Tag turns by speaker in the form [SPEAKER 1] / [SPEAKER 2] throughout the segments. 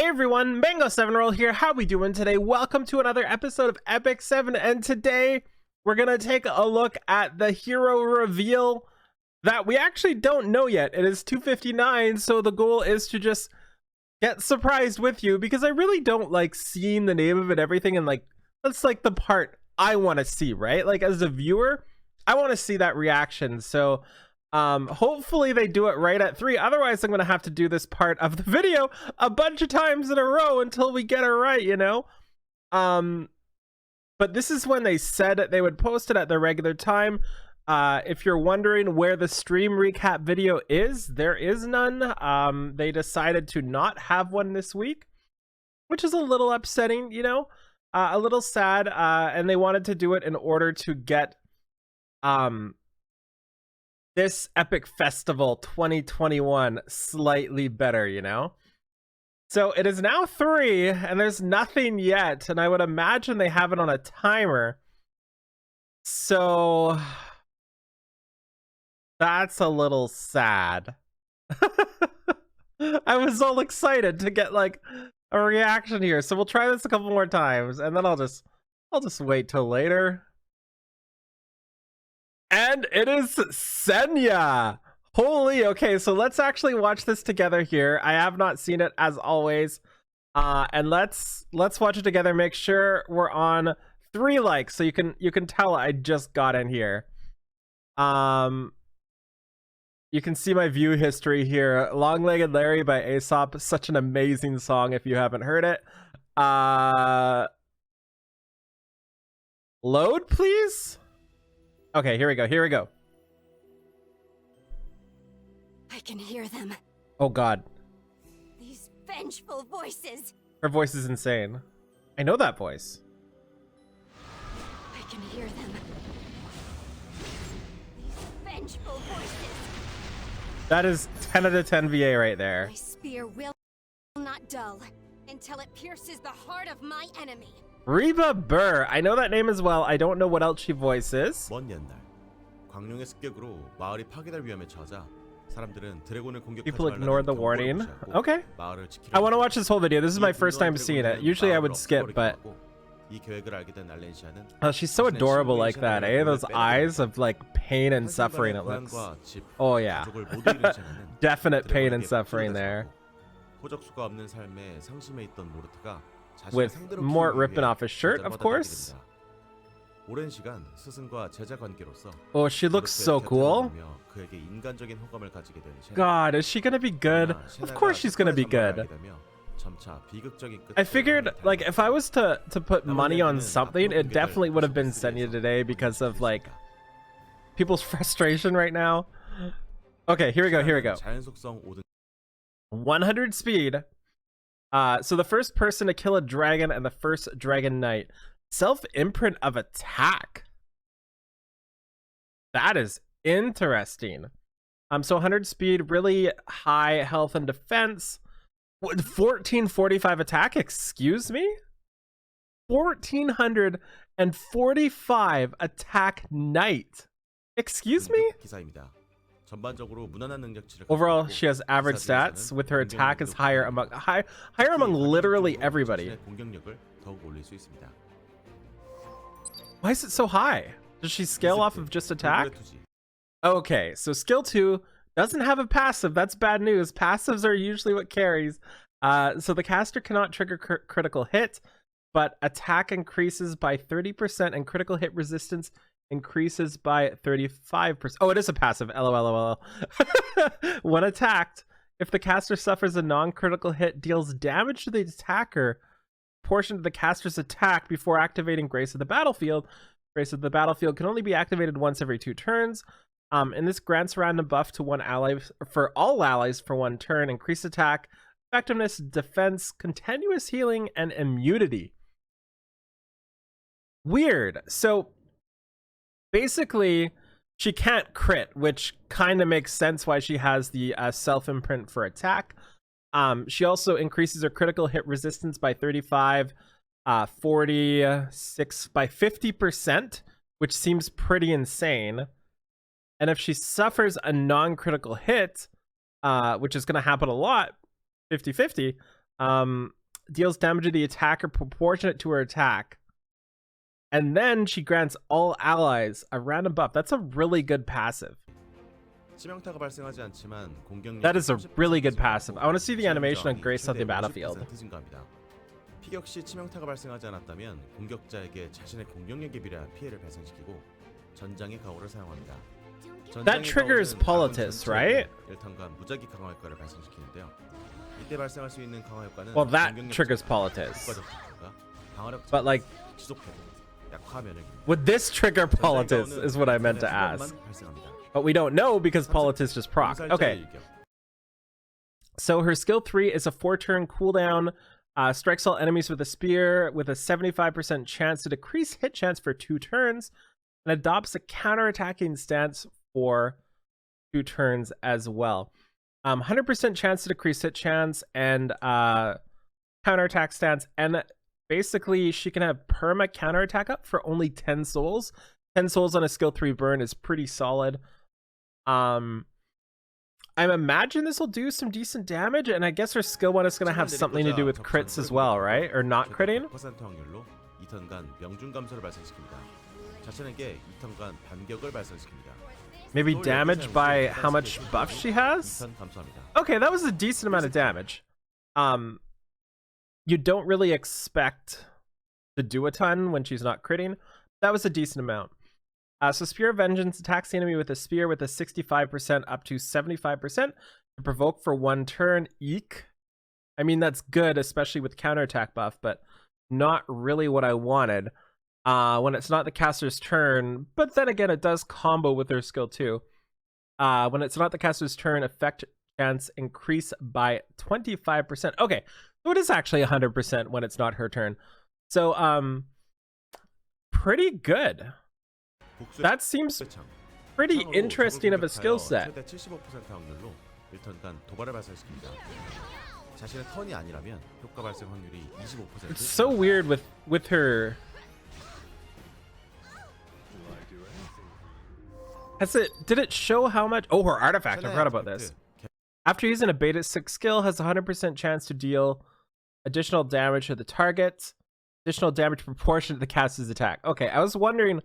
[SPEAKER 1] Hey everyone, Mango7Roll here. How we doing today? Welcome to another episode of Epic 7, and today we're gonna take a look at the hero reveal that we actually don't know yet. It is 2:59, so the goal is to just get surprised with you, because I really don't like seeing the name of it, everything, and like that's like the part I want to see, right? Like as a viewer, I want to see that reaction. So hopefully they do it right at 3. Otherwise I'm gonna have to do this part of the video a bunch of times in a row until we get it right, you know. But this is when they said they would post it at the regular time. If you're wondering where the stream recap video is, there is none. They decided to not have one this week, which is a little upsetting, you know, a little sad. And they wanted to do it in order to get this Epic Festival 2021 slightly better, you know. So it is now 3 and there's nothing yet, and I would imagine they have it on a timer, so that's a little sad. I was all excited to get like a reaction here, so we'll try this a couple more times and then I'll just wait till later. And it is Senya. Holy, okay, so let's actually watch this together here. I have not seen it, as always. And let's watch it together. Make sure we're on 3 likes so you can tell I just got in here. You can see my view history here. Long-Legged Larry by Aesop, such an amazing song if you haven't heard it. Load, please. Okay, here we go.
[SPEAKER 2] I can hear them.
[SPEAKER 1] Oh god.
[SPEAKER 2] These vengeful voices.
[SPEAKER 1] Her voice is insane. I know that voice.
[SPEAKER 2] I can hear them. These vengeful voices.
[SPEAKER 1] That is 10 out of 10 VA right there.
[SPEAKER 2] My spear will not dull until it pierces the heart of my enemy.
[SPEAKER 1] Reba Burr. I know that name as well. I don't know what else she voices.
[SPEAKER 3] 먼 옛날 광룡의 습격으로 마을이 파괴될 위험에 처하자 사람들은 드래곤을 공격하지
[SPEAKER 1] People ignored the warning.
[SPEAKER 3] 말라는
[SPEAKER 1] Okay.
[SPEAKER 3] 마을을 지키려
[SPEAKER 1] I want to watch this whole video. This is my first time seeing it. Usually I would skip, but
[SPEAKER 3] 이 계획을 알게 된 알렌시아는
[SPEAKER 1] oh, she's so adorable like that, eh? Those eyes of like pain and suffering. It looks. Oh yeah. Definite pain and suffering there.
[SPEAKER 3] 호적수가 없는 삶에 상심해 있던 모르트가
[SPEAKER 1] With Mort ripping off his shirt, of course.
[SPEAKER 3] 오랜 시간 스승과 제자 관계로서
[SPEAKER 1] Oh, she looks so cool.
[SPEAKER 3] 그에게 인간적인 호감을 가지게 된 셰나.
[SPEAKER 1] God, is she gonna be good? Of course she's gonna be good.
[SPEAKER 3] 점차 비극적인 끝을
[SPEAKER 1] I figured, like, if I was to put money on something, it definitely would have been Senya today because of, like, people's frustration right now. Okay, here we go.
[SPEAKER 3] 자연속성 5등
[SPEAKER 1] 100 speed. So the first person to kill a dragon and the first dragon knight. Self-imprint of attack. That is interesting. So 100 speed, really high health and defense. 1445 attack, excuse me? 1445 attack knight. Excuse me?
[SPEAKER 3] 기사입니다. 전반적으로 무난한 능력치를
[SPEAKER 1] Overall, she has average stats, with her attack is higher among literally everybody.
[SPEAKER 3] 공격력을 더욱 올릴 수 있습니다.
[SPEAKER 1] Why is it so high? Does she scale off of just attack? Okay, so skill 2 doesn't have a passive. That's bad news. Passives are usually what carries. So the caster cannot trigger critical hit, but attack increases by 30% and critical hit resistance increases by 35%. Oh, it is a passive. LOL. When attacked, if the caster suffers a non-critical hit, deals damage to the attacker portion of the caster's attack before activating Grace of the Battlefield. Grace of the Battlefield can only be activated once every 2 turns. And this grants random buff to one ally for all allies for 1 turn. Increased attack, effectiveness, defense, continuous healing, and immunity. Weird. So basically, she can't crit, which kind of makes sense why she has the self-imprint for attack. She also increases her critical hit resistance by 35, 46 by 50%, which seems pretty insane. And if she suffers a non-critical hit, which is going to happen a lot, 50-50, Deals damage to the attacker proportionate to her attack. And then she grants all allies a random buff. That's a really good passive. That is a really good passive. I want to see the animation on Grace on the battlefield.
[SPEAKER 3] 피격 시 치명타가 발생하지 않았다면 공격자에게 자신의 공격력에 비례한 피해를 발생시키고 전장의 가오를 사용합니다.
[SPEAKER 1] That triggers Politis, right?
[SPEAKER 3] 1턴간 무작위 강화 효과를 발생시키는데요. 이때 발생할 수 있는 강화 효과는
[SPEAKER 1] Well, that triggers Politis. But like, would this trigger Politis is what I meant to ask. But we don't know because Politis just proc. Okay. So her skill 3 is a 4-turn cooldown. Strikes all enemies with a spear with a 75% chance to decrease hit chance for 2 turns. And adopts a counterattacking stance for 2 turns as well. 100% chance to decrease hit chance and counterattack stance. And basically, she can have perma counterattack up for only 10 souls. 10 souls on a skill 3 burn is pretty solid. I imagine this will do some decent damage, and I guess her skill 1 is going to have something to do with crits as well, right? Or not critting? Maybe damage by how much buff she has? Okay, that was a decent amount of damage. You don't really expect to do a ton when she's not critting. That was a decent amount. So Spear of Vengeance attacks the enemy with a spear with a 65% up to 75% to provoke for 1 turn. Eek. I mean, that's good, especially with counterattack buff, but not really what I wanted when it's not the caster's turn. But then again, it does combo with their skill too. When it's not the caster's turn, effect chance increase by 25%. Okay, so it is actually 100% when it's not her turn. So, pretty good. That seems pretty interesting of a skill set. It's so weird with her. Did it show how much? Oh, her artifact. I forgot about this. After using a beta 6 skill, has a 100% chance to deal additional damage to the target. Additional damage proportionate to the caster's attack. Okay, I was wondering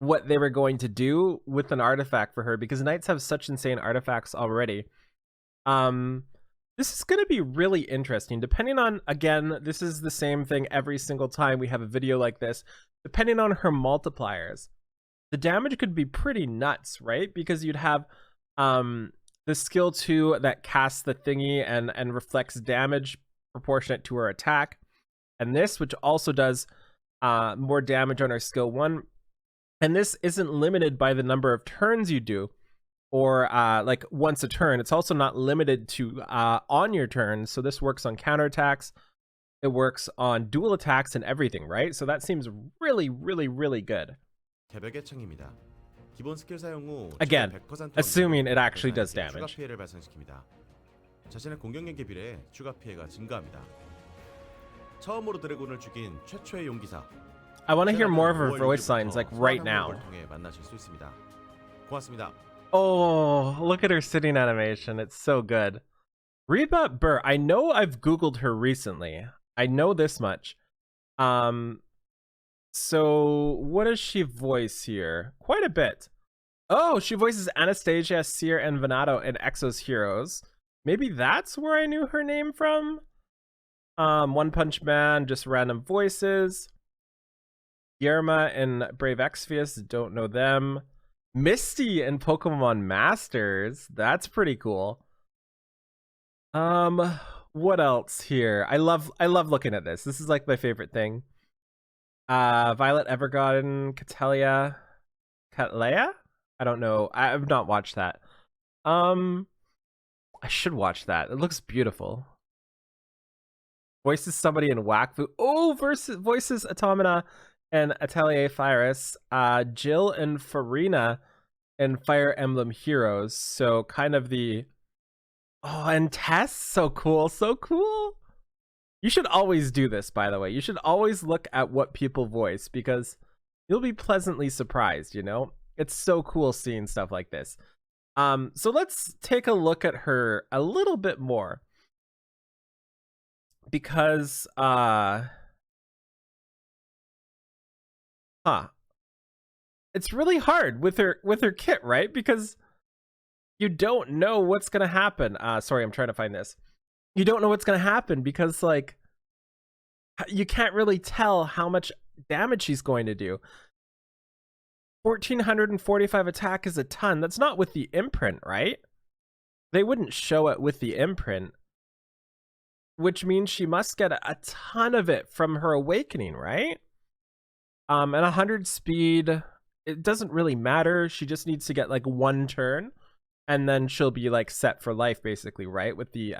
[SPEAKER 1] what they were going to do with an artifact for her, because knights have such insane artifacts already. This is going to be really interesting, depending on, again, this is the same thing every single time we have a video like this. Depending on her multipliers, the damage could be pretty nuts, right? Because you'd have the skill 2 that casts the thingy and reflects damage proportionate to her attack, and this, which also does more damage on her skill 1. And this isn't limited by the number of turns you do, or like once a turn. It's also not limited to on your turn. So this works on counterattacks. It works on dual attacks and everything, right? So that seems really, really, really good. Again, assuming it actually does damage. I want to hear more of her voice lines, like right now. Oh, look at her sitting animation. It's so good. Reba Burr. I know I've Googled her recently. I know this much. So what does she voice here? Quite a bit. Oh, she voices Anastasia, Seer, and Venato in Exo's Heroes. Maybe that's where I knew her name from. One Punch Man, just random voices. Yerma and Brave Exvius, don't know them. Misty and Pokemon Masters, that's pretty cool. What else here? I love looking at this. This is like my favorite thing. Violet Evergarden, Catalea? I don't know. I've not watched that. I should watch that. It looks beautiful. Voices somebody in Wakfu. Oh, voices Automata and Atelier Fyrus, Jill and Farina in Fire Emblem Heroes. So kind of the... Oh, and Tess, so cool, so cool. You should always do this, by the way. You should always look at what people voice, because you'll be pleasantly surprised, you know? It's so cool seeing stuff like this. So let's take a look at her a little bit more. because it's really hard with her kit, right? Because you don't know what's gonna happen. Sorry, I'm trying to find this. You don't know what's gonna happen because like you can't really tell how much damage she's going to do. 1445 attack is a ton. That's not with the imprint, right? They wouldn't show it with the imprint, which means she must get a ton of it from her awakening, right? And 100 speed, it doesn't really matter. She just needs to get like 1 turn, and then she'll be like set for life, basically, right? With the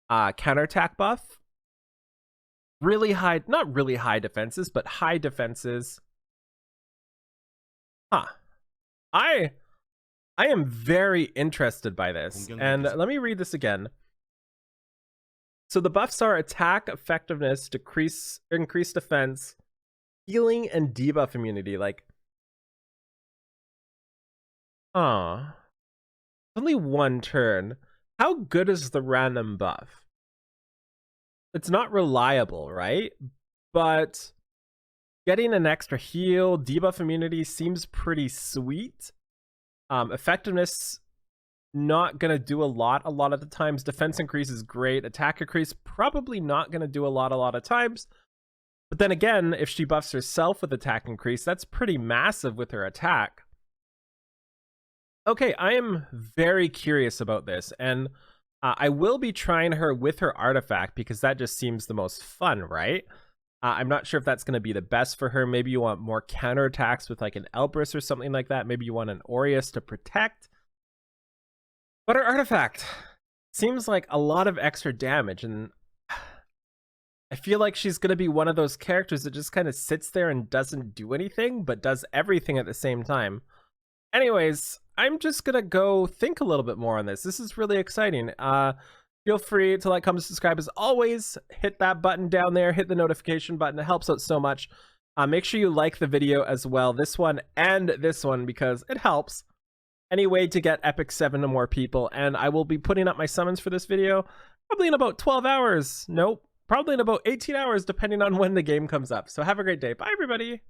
[SPEAKER 1] counterattack buff. Really high, not really high defenses, but high defenses. I am very interested by this. And let me read this again. So the buffs are attack, effectiveness, increase defense, healing, and debuff immunity. Like, only 1 turn. How good is the random buff? It's not reliable, right? But getting an extra heal, debuff immunity seems pretty sweet. Effectiveness, not gonna do a lot of the times. Defense increase is great. Attack increase, probably not gonna do a lot of times. But then again, if she buffs herself with attack increase, that's pretty massive with her attack. Okay, I am very curious about this, and I will be trying her with her artifact because that just seems the most fun, right? I'm not sure if that's going to be the best for her. Maybe you want more counterattacks with like an Elbrus or something like that. Maybe you want an Aureus to protect. But her artifact seems like a lot of extra damage, and I feel like she's going to be one of those characters that just kind of sits there and doesn't do anything, but does everything at the same time. Anyways, I'm just going to go think a little bit more on this. This is really exciting. Feel free to like, comment, subscribe. As always, hit that button down there. Hit the notification button. It helps out so much. Make sure you like the video as well. This one and this one, because it helps. Any way to get Epic 7 to more people. And I will be putting up my summons for this video probably in about 12 hours. Nope. Probably in about 18 hours, depending on when the game comes up. So have a great day. Bye, everybody.